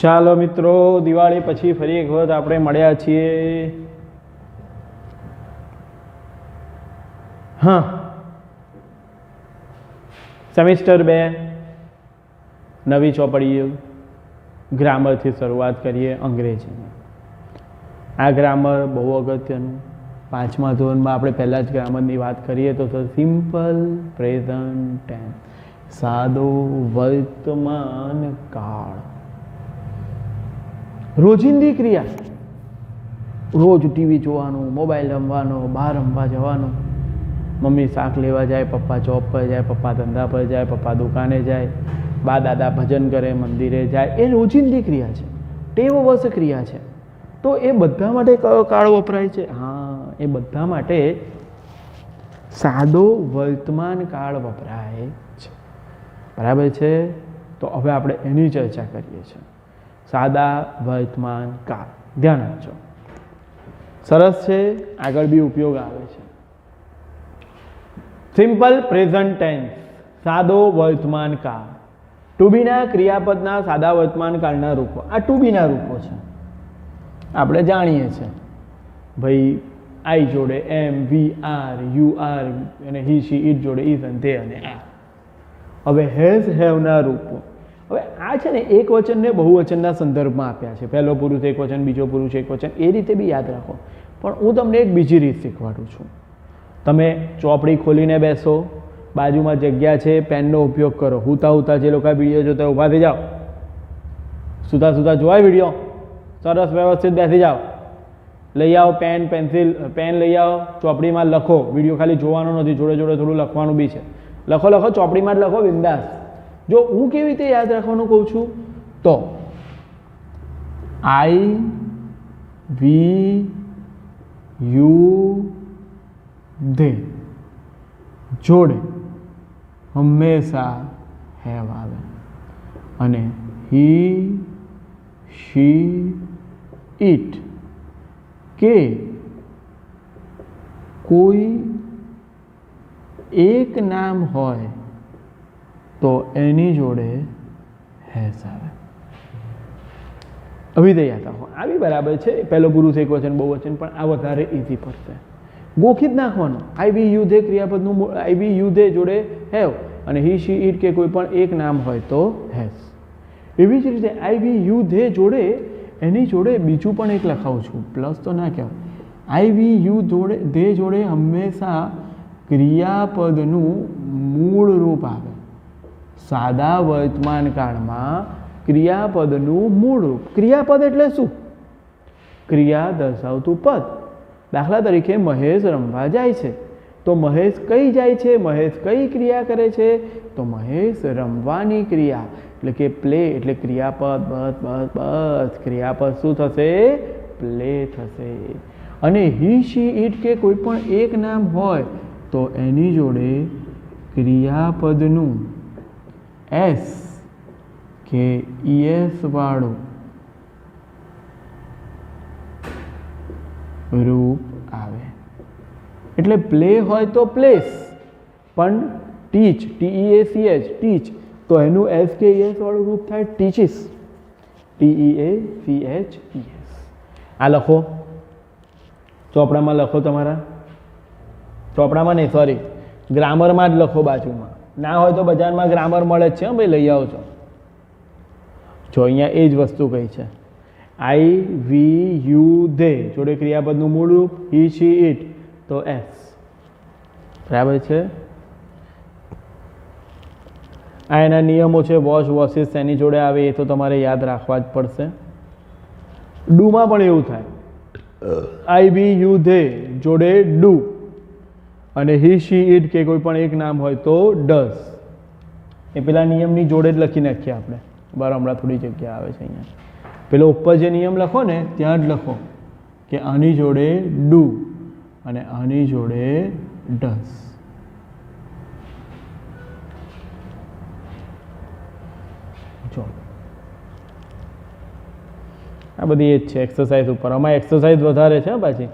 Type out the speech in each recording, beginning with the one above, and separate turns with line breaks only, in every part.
ચાલો મિત્રો, દિવાળી પછી ફરી એક વખત આપણે મળ્યા છીએ. હા, સેમિસ્ટર 2 નવી ચોપડીઓ ગ્રામરથી શરૂઆત કરીએ. અંગ્રેજીમાં આ ગ્રામર બહુ અગત્યનું. 5મા ધોરણમાં આપણે પહેલાં જ ગ્રામરની વાત કરીએ તો સિમ્પલ પ્રેઝન્ટ ટેન્સ, સાદો વર્તમાન કાળ. રોજિંદી ક્રિયા, રોજ ટીવી જોવાનું, મોબાઈલ રમવાનો, બહાર રમવા જવાનું, મમ્મી શાક લેવા જાય, પપ્પા જોબ પર જાય, પપ્પા ધંધા પર જાય, પપ્પા દુકાને જાય, બા દાદા ભજન કરે, મંદિરે જાય. એ રોજિંદી ક્રિયા છે, ટેવવશ ક્રિયા છે. તો એ બધા માટે કયો કાળ વપરાય છે? હા, એ બધા માટે સાદો વર્તમાન કાળ વપરાય છે. બરાબર છે? તો હવે આપણે એની ચર્ચા કરીએ છીએ. સાદા વર્તમાન કાળ, ધ્યાન આપજો. સરસ છે, આગળ બી ઉપયોગ આવે છે. સિમ્પલ પ્રેઝન્ટ ટેન્સ, સાદો વર્તમાન કાળ. ટુ બીના ક્રિયાપદના સાદા વર્તમાન કાળના રૂપો. આ ટુ બીના રૂપો છે, આપણે જાણીએ છીએ. ભાઈ આઈ જોડે એમ, વી આર, યુ આર અને હી શી ઇટ જોડે ઇઝ અને તે અને આ. હવે હેઝ હેવના રૂપો. હવે આ છે ને એક વચનને બહુવચનના સંદર્ભમાં આપ્યા છે. પહેલો પુરુષ એક વચન, બીજો પુરુષ એક વચન, એ રીતે બી યાદ રાખો. પણ હું તમને એક બીજી રીત શીખવાડું છું. તમે ચોપડી ખોલીને બેસો, બાજુમાં જગ્યા છે, પેનનો ઉપયોગ કરો. હુતા હુતા જે લોકો વિડીયો જોતા ઊભા થઈ જાઓ, સુતા સુતા જોવાય વિડીયો, સરસ વ્યવસ્થિત બેસી જાઓ. લઈ આવો પેન, પેન્સિલ, પેન લઈ આવો, ચોપડીમાં લખો. વિડીયો ખાલી જોવાનો નથી, જોડે જોડે થોડું લખવાનું બી છે. લખો લખો, ચોપડીમાં જ લખો, બિંદાસ. જો હું કેવી રીતે યાદ રાખવાનું કહું છું તો આઈ, વી, યુ, ધે જોડે હંમેશા હેવ આવે. અને હી, શી, ઇટ કે કોઈ એક નામ હોય તો એની જોડે હેઝ આવે. હવે તે યાદ રાખો. આ બી બરાબર છે, પહેલો પુરુષ એક વચન બહુ વચન, પણ આ વધારે ઇઝી પડશે. ગોખી જ નાખવાનું. આઈ વી યુ ધે ક્રિયાપદનું આઈ વી યુ ધે જોડે હેવ અને હી શી ઇટ કે કોઈ પણ એક નામ હોય તો હેઝ. એવી જ રીતે આઈ વી યુ ધે જોડે એની જોડે બીજું પણ એક લખાવું છું, પ્લસ તો ના કહેવાય. આઈ વી યુ જોડે ધે જોડે હંમેશા ક્રિયાપદનું મૂળ રૂપ આવે. સાદા વર્તમાન કાળમાં ક્રિયાપદનું મૂળ રૂપ. ક્રિયાપદ એટલે શું? ક્રિયા દર્શાવતું પદ. દાખલા તરીકે મહેશ રમવા જાય છે, તો મહેશ કઈ જાય છે? મહેશ કઈ ક્રિયા કરે છે? તો મહેશ રમવાની ક્રિયા, એટલે કે પ્લે. એટલે ક્રિયાપદ બસ બસ બસ, ક્રિયાપદ શું થશે? પ્લે થશે. અને હી શી ઇટ કે કોઈ પણ એક નામ હોય તો એની જોડે ક્રિયાપદનું એસ કે ઈએસ વાળું રૂપ આવે. એટલે પ્લે હોય તો પ્લેસ, પણ ટીચ, TEACH, ટીચ, તો એનું એસ કે ઈએસ વાળું રૂપ થાય ટીચીસ, TEACHES. આ લખો, ચોપડામાં લખો. તમારા ચોપડામાં નહીં, સોરી, ગ્રામરમાં જ લખો. બાજુમાં ના હોય તો બજારમાં ગ્રામર મળે જ છે, ભાઈ લઈ આવો છો. જો અહીંયા એ જ વસ્તુ કઈ છે. આઈ, વી, યુ, ધે જોડે ક્રિયાપદનું મૂળ રૂપ હી શી ઇટ તો એસ. બરાબર છે? આ એના નિયમો છે. વોશ, વોશિસ એની જોડે આવે એ તો તમારે યાદ રાખવા જ પડશે. ડુમાં પણ એવું થાય. આઈ, વી, યુ, ધે જોડે ડુ અને હી શી ઇટ કે કોઈ પણ એક નામ હોય તો ડઝ. એ પેલા નિયમની જોડે જ લખી નાખીએ આપણે. બરાબર, હમણાં થોડી જગ્યા આવે છે અહીંયા. પેલો ઉપર જે નિયમ લખો ને ત્યાં જ લખો કે આની જોડે ડુ અને આની જોડે ડઝ. જો આ બધી એ જ છે એક્સરસાઇઝ ઉપર. આમાં એક્સરસાઇઝ વધારે છે પાછી.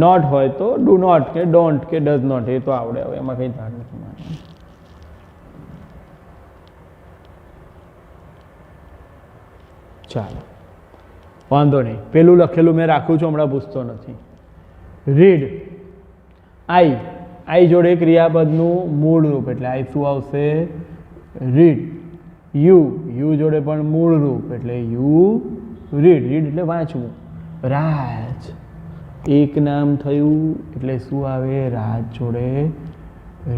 નોટ હોય તો ડુ નોટ કે ડોન્ટ કે ડઝ નોટ, એ તો આવડે. હવે એમાં કંઈ ધાર નથી. ચાલો વાંધો નહીં, પેલું લખેલું મેં રાખું છું, હમણાં પૂછતો નથી. રીડ, આઈ જોડે ક્રિયાપદનું મૂળ રૂપ એટલે આઈ શું આવશે? રીડ. યુ જોડે પણ મૂળ રૂપ એટલે યુ રીડ. રીડ એટલે વાંચવું. રાજ, એક નામ થયું એટલે શું આવે? રાજ જોડે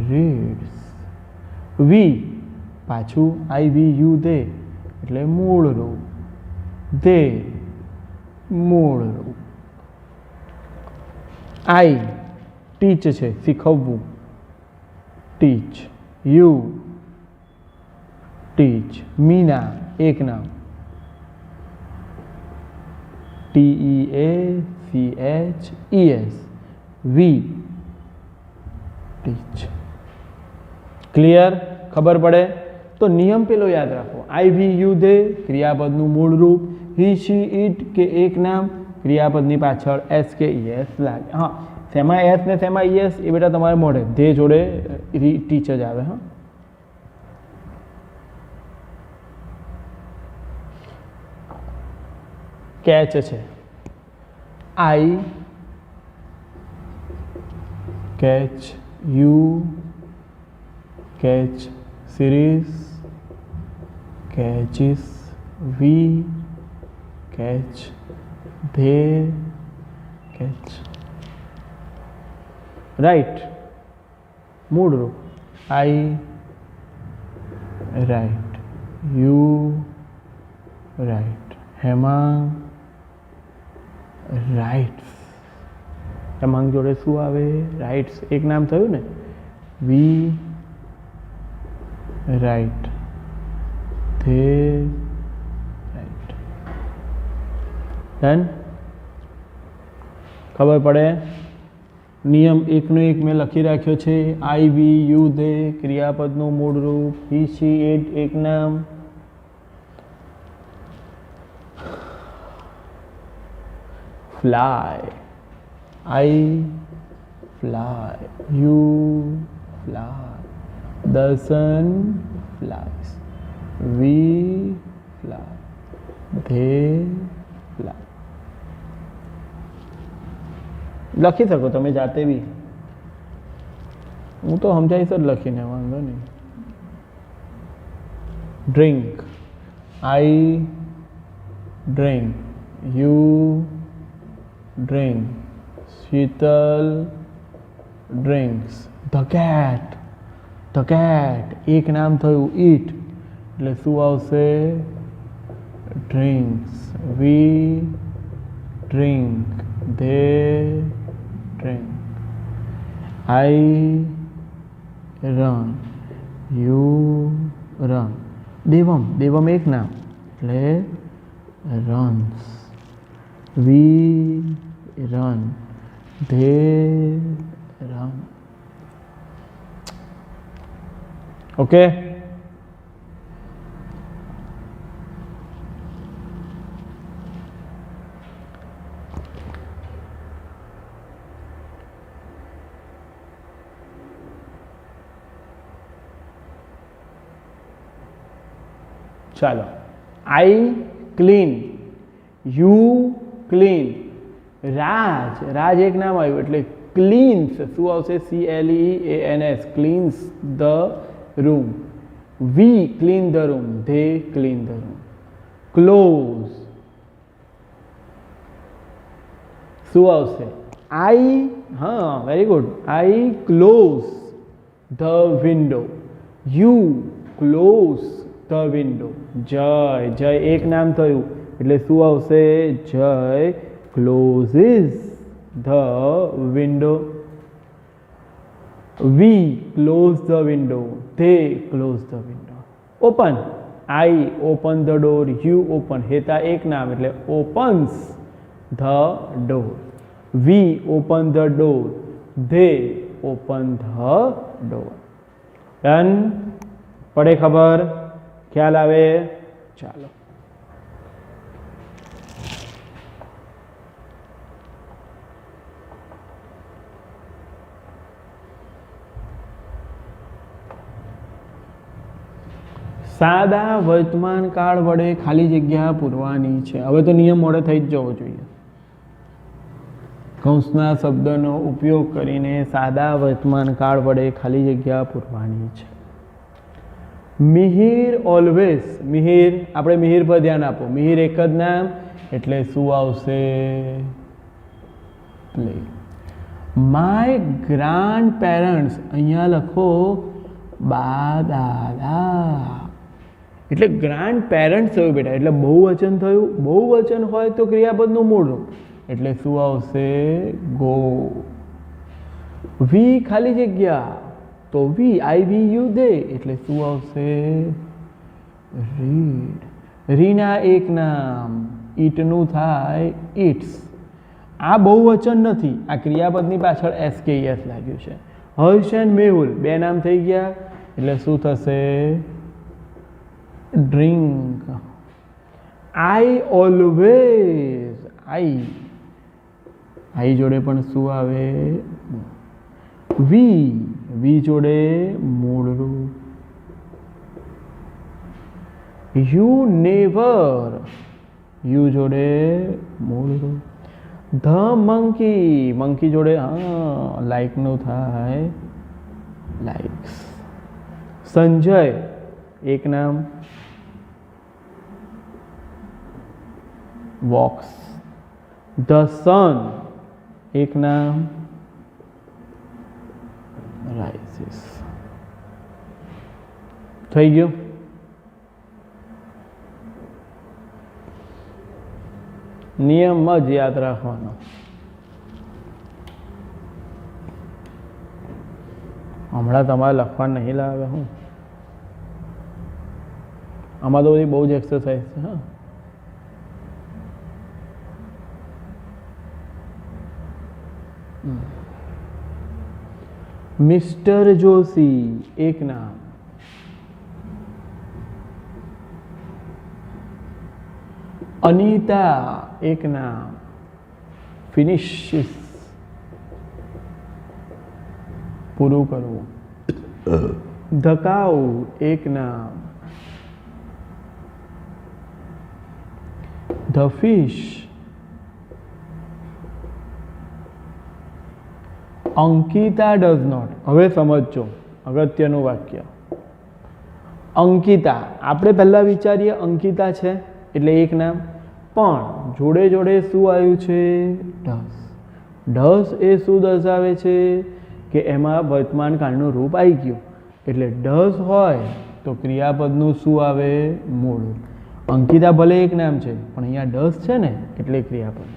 રીડ્સ. વી, પાછું આઈ વી યુ દે એટલે મૂળ રૂપ. દે મૂળ રૂપ. આઈ ટીચ છે, શીખવવું. ટીચ. યુ ટીચ. મીના, એક નામ. TEACHES. વી ટીચ. ક્લિયર? ખબર પડે? તો નિયમ પેલો યાદ રાખો. આઈ વી યુ દે ક્રિયાપદનું મૂળ રૂપ. હી શી ઇટ કે એક નામ ક્રિયાપદની પાછળ એસ કે ઈએસ લાગે. હા, શેમાં એસ ને શેમાં ઈએસ એ બેટા તમારે મળે. ધે જોડે ટીચ જ આવે. હા, કેચ છે. I catch, you catch, series catches, we catch, they catch. Write, મૂળ રૂપ. I write, you write, Hemang writes. Hemang જોડે શું આવે? રાઇટ્સ, એક નામ થયું ને. We write, they write. Done? ખબર પડે? નિયમ એકનો એક મેં લખી રાખ્યો છે. આઈ વી યુ દે ક્રિયાપદનું મૂળ રૂપ. હી શી ઇટ એક નામ. fly, I fly, you fly, the sun flies, we fly, they fly. લખી શકો તમે જાતે બી, હું તો સમજાઈશ જ લખીને, વાંધો નહીં. Drink, I drink, you drink, Sheetal drinks. The cat, એક નામ થયું. eat એટલે શું આવશે? drinks. we drink, they drink. I run, you run. Devam એક નામ એટલે runs. we run, they run. Okay? ચાલો. I clean, you clean. રાજ એક નામ આવ્યું એટલે ક્લીન્સ શું આવશે? CLEANS, cleans the room. We clean the room, they clean the room. Close શું આવશે? આઈ, હા very good, I close the window. You close the window. Jay એક નામ થયું એટલે શું આવશે? જય closes the window. we close the window, they close the window. open, I open the door, you open. Heta એક નામ એટલે opens the door. we open the door, they open the door. Done? પડે ખબર? ખ્યાલ આવે? ચાલો. સાદા વર્તમાન કાળ વડે ખાલી જગ્યા પૂરવાની છે. હવે તો નિયમ મોડે થઈ જ જવો જોઈએ. કૌંસના શબ્દનો ઉપયોગ કરીને સાદા વર્તમાન કાળ વડે ખાલી જગ્યા પૂરવાની છે. મિહિર ઓલવેઝ, મિહિર, આપણે મિહિર પર ધ્યાન આપો. મિહિર એક જ નામ એટલે શું આવશે? પ્લે. માય ગ્રાન્ડ પેરેન્ટ્સ, અહીંયા લખો બા દાદા, એટલે ગ્રાન્ડ પેરેન્ટ્સ થયું બેટા, એટલે બહુવચન થયું. બહુવચન હોય તો ક્રિયાપદનું મૂળ રૂપ એટલે શું આવશે? ગો. વી ખાલી જગ્યા તો વી, આઈ વી યુ દે એટલે શું આવશે? રીડ. રીના એક નામ, ઈટનું થાય ઇટ્સ. આ બહુવચન નથી, આ ક્રિયાપદની પાછળ એસ લાગ્યું છે. હર્ષ એન્ડ મેહુલ બે નામ થઈ ગયા એટલે શું થશે? ડ્રિંક. આઈ ઓલવેઝ, આઈ જોડે પણ શું આવે? વી જોડે મૂળરૂપ. યુ નેવર, યુ જોડે મૂળરૂપ. ધ મંકી, મંકી જોડે લાઈકનું થાય લાઈક્સ. સંજય એક નામ, વોક્સ. ધ સન એક નામ, રાઇઝિસ. થઈ ગયું? નિયમ જ યાદ રાખવાનો. હમણાં તમારે લખવાનું નહીં લાવે. હું આમાં તો બધી બહુ જ એક્સરસાઇઝ છે. હા, મિસ્ટર જોશી એક નામ, અનિતા એક નામ, ફિનિશ પૂરું કરવું. ધકાઉ એક નામ, the fish. Ankita does not. હવે સમજો અગત્યનું વાક્ય. અંકિતા, આપણે પહેલા વિચારીએ અંકિતા છે એટલે એક નામ, પણ જોડે જોડે શું આવ્યું છે? ડઝ. ડઝ એ શું દર્શાવે છે? કે એમાં વર્તમાન કાળનું રૂપ આવી ગયું. એટલે ડઝ હોય તો ક્રિયાપદનું શું આવે? મૂળ. અંકિતા ભલે એક નામ છે પણ અહીંયા ડઝ છે ને એટલે ક્રિયાપદ.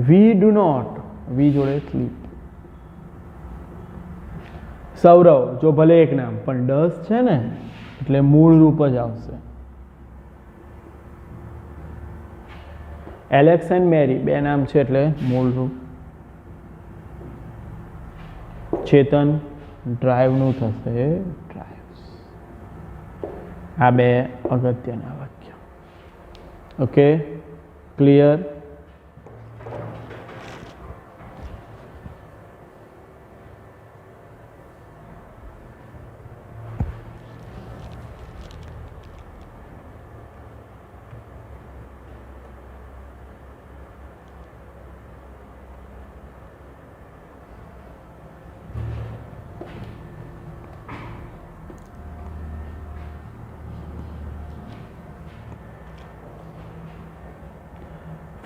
વી ડુ નોટ, વી જોડે સ્લીપ. સૌરવ જો ભલે એક નામ પણ ડઝ છે ને એટલે મૂળ રૂપ જ આવશે. એલેક્સ એન્ડ મેરી બે નામ છે એટલે મૂળ રૂપ. ચેતન ડ્રાઈવનું થશે ડ્રાઈવ્સ. આ બે અગત્યના વાક્ય. Okay, clear?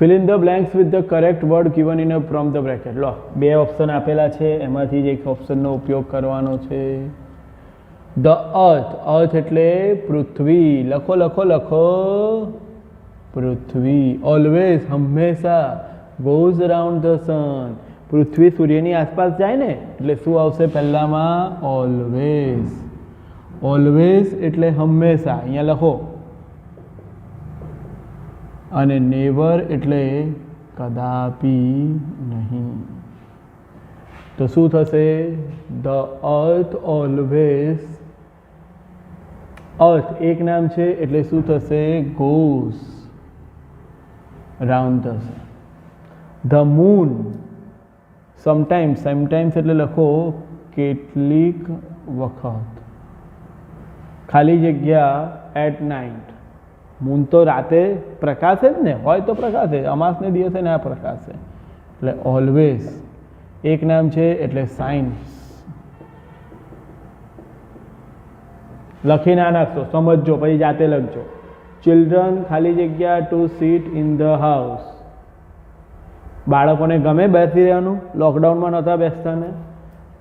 fill in the blanks with the correct word given in a from the bracket. લો, બે ઓપ્શન આપેલા છે, એમાંથી જ એક ઓપ્શનનો ઉપયોગ કરવાનો છે. ધ અર્થ, અર્થ એટલે પૃથ્વી. લખો લખો લખો, પૃથ્વી. ઓલવેઝ હંમેશા, goes around the sun. પૃથ્વી સૂર્યની આસપાસ જાય ને એટલે શું આવશે પહેલામાં? ઓલવેઝ. ઓલવેઝ એટલે હંમેશા, અહીંયા લખો. અને નેવર એટલે કદાપી નહીં. તો શું થશે? The earth always. અર્થ એક નામ છે એટલે શું થશે? ગોઝ રાઉન્ડ થશે. ધ મૂન સમટાઈમ્સ, સમટાઈમ્સ એટલે લખો કેટલીક વખત. ખાલી જગ્યા એટ નાઇટ. મૂન તો રાતે પ્રકાશે જ ને, હોય તો પ્રકાશે, અમાસને દિવસે ના પ્રકાશે. એટલે ઓલવેઝ એક નામ છે એટલે સાયન્સ. લખી ના નાખશો, સમજજો પછી જાતે લખજો. ચિલ્ડ્રન ખાલી જગ્યા to sit in the house. બાળકોને ગમે બેસી રહેવાનું, લોકડાઉનમાં નહોતા બેસતા ને.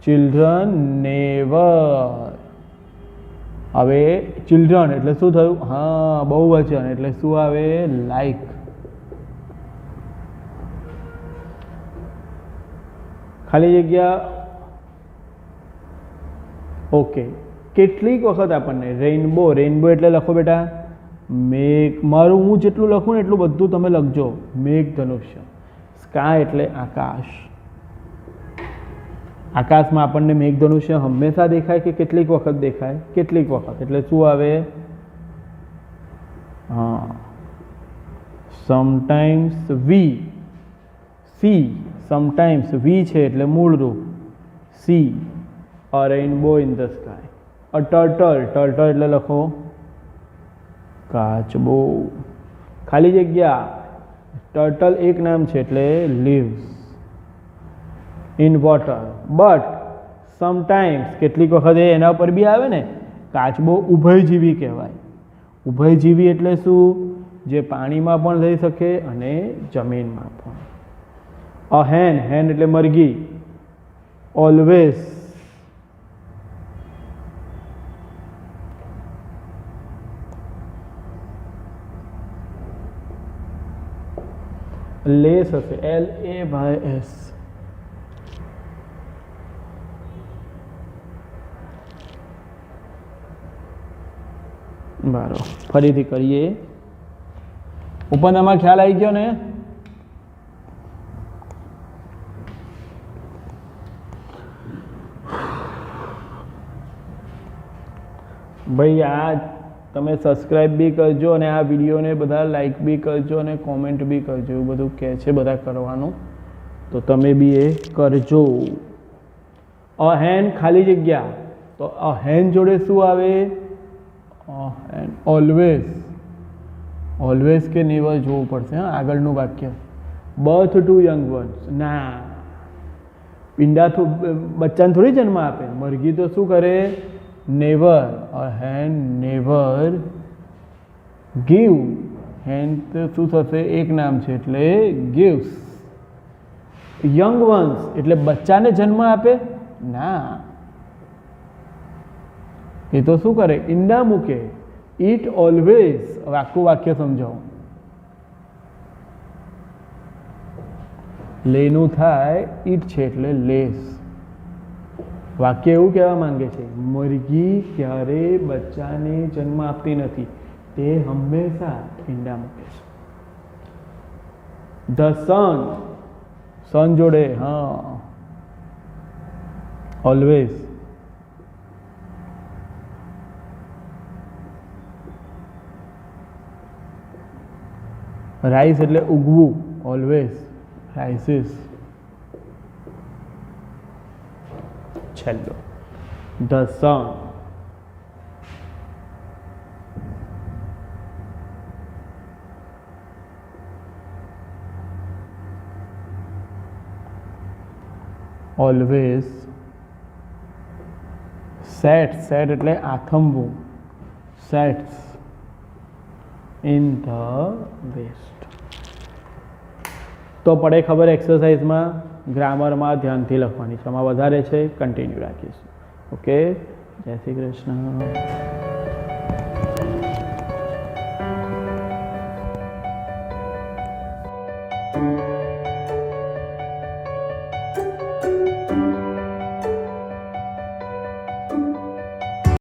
Children never. હવે ચિલ્ડ્રન એટલે શું થયું? હા, બહુવચન એટલે શું આવે? લાઈક. ખાલી જગ્યા ઓકે. કેટલીક વખત આપણને રેઇનબો, રેઇનબો એટલે લખો બેટા મેઘ. મારું હું જેટલું લખું ને એટલું બધું તમે લખજો. મેઘ ધનુષ્ય. સ્કાય એટલે આકાશ. આકાશમાં આપણને મેઘ ધનુષ્ય હંમેશા દેખાય કે કેટલીક વખત દેખાય? કેટલીક વખત. એટલે શું આવે? હા, સમટાઈમ્સ વી સી. સમટાઈમ્સ વી છે એટલે મૂળ રૂપ C a rainbow in the sky. A turtle, turtle એટલે લખો કાચબો. ખાલી જગ્યા ટર્ટલ એક નામ છે એટલે lives in water. But sometimes કેટલીક વખત એના પર બી આવે ને. કાચબો ઉભયજીવી કહેવાય. ઉભયજીવી એટલે શું? જે પાણીમાં પણ રહી શકે અને જમીનમાં પણ. અ હેન, હેન એટલે મરઘી. ઓલવેઝ લેસ હશે, LAYS. બરાબર, ફરીથી કરીએ. ઉપરનામાં ખ્યાલ આવી ગયો ને? ભાઈ આ તમે સબસ્ક્રાઈબ બી કરજો અને આ વિડીયોને બધા લાઈક બી કરજો અને કોમેન્ટ બી કરજો. એવું બધું કહે છે બધા કરવાનું, તો તમે બી એ કરજો. અ હેન ખાલી જગ્યા. તો અ હેન જોડે શું આવે? ઓલવેઝ. ઓલવેઝ કે નેવર જોવું પડશે. હા, આગળનું વાક્ય. Birth to young ones. ના, ઈંડા બચ્ચાને થોડી જન્મ આપે. મરઘી તો શું કરે? નેવર. અ હેન નેવર ગીવ. હેન તો શું થશે? એક નામ છે એટલે ગિવ્સ. યંગ વન્સ એટલે બચ્ચાને જન્મ આપે? ના, એ તો શું કરે? ઈંડા મૂકે. It always. હવે આખું વાક્ય સમજાવો. લેનું થાય ઇટ છે એટલે લેસ. વાક્ય એવું કહેવા માંગે છે મરઘી ક્યારે બચ્ચાને જન્મ આપતી નથી, તે હંમેશા ઈંડા મૂકે છે. The sun. સન જોડે હા ઓલવેઝ. રાઈસ એટલે ઉગવું. Always rises. છેલ્લો the sun. Always set. Set એટલે આથમવું. Sets in the west. તો પડે ખબર એક્સરસાઇઝમાં, ગ્રામરમાં ધ્યાનથી લખવાની છે. આમાં વધારે છે, કન્ટિન્યુ રાખીશું. ઓકે, જય શ્રી કૃષ્ણ.